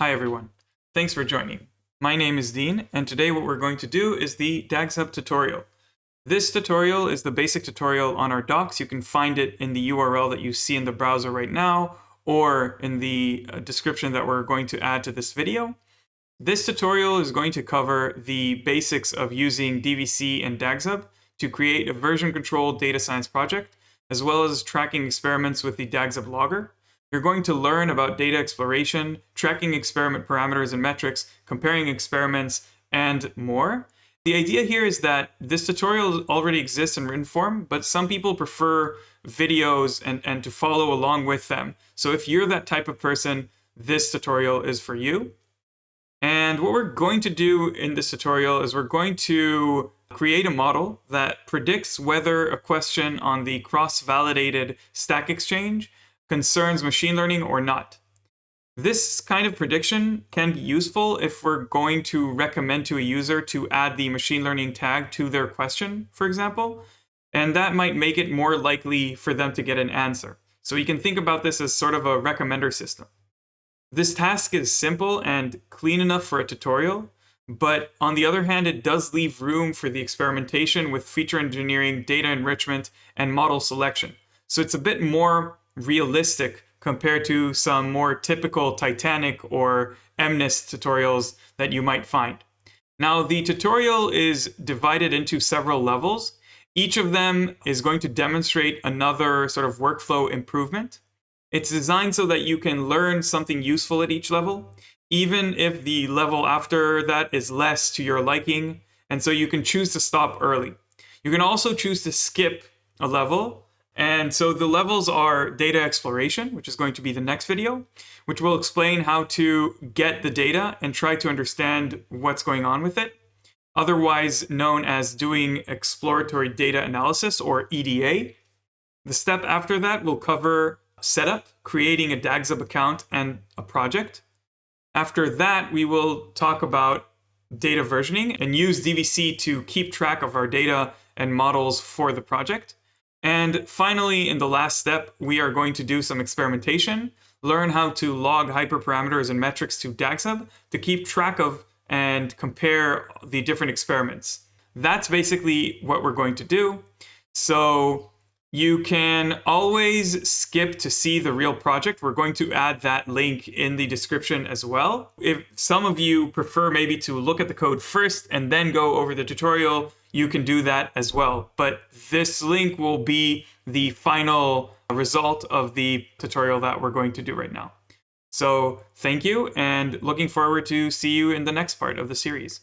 Hi everyone, thanks for joining. My name is Dean, and today what we're going to do is the DAGsHub tutorial. This tutorial is the basic tutorial on our docs. You can find it in the URL that you see in the browser right now, or in the description that we're going to add to this video. This tutorial is going to cover the basics of using DVC and DAGsHub to create a version-controlled data science project, as well as tracking experiments with the DAGsHub logger. You're going to learn about data exploration, tracking experiment parameters and metrics, comparing experiments, and more. The idea here is that this tutorial already exists in written form, but some people prefer videos and to follow along with them. So if you're that type of person, this tutorial is for you. And what we're going to do in this tutorial is we're going to create a model that predicts whether a question on the cross-validated Stack Exchange concerns machine learning or not. This kind of prediction can be useful if we're going to recommend to a user to add the machine learning tag to their question, for example, and that might make it more likely for them to get an answer. So you can think about this as sort of a recommender system. This task is simple and clean enough for a tutorial, but on the other hand, it does leave room for the experimentation with feature engineering, data enrichment, and model selection. So it's a bit more realistic compared to some more typical Titanic or MNIST tutorials that you might find. Now, the tutorial is divided into several levels. Each of them is going to demonstrate another sort of workflow improvement. It's designed so that you can learn something useful at each level, even if the level after that is less to your liking, and so you can choose to stop early. You can also choose to skip a level. And so the levels are data exploration, which is going to be the next video, which will explain how to get the data and try to understand what's going on with it, otherwise known as doing exploratory data analysis, or EDA. The step after that will cover setup, creating a DAGsHub account and a project. After that, we will talk about data versioning and use DVC to keep track of our data and models for the project. And finally, in the last step, we are going to do some experimentation, learn how to log hyperparameters and metrics to DAGsHub to keep track of and compare the different experiments. That's basically what we're going to do. So you can always skip to see the real project. We're going to add that link in the description as well. If some of you prefer maybe to look at the code first and then go over the tutorial, you can do that as well. But this link will be the final result of the tutorial that we're going to do right now. So thank you, and looking forward to see you in the next part of the series.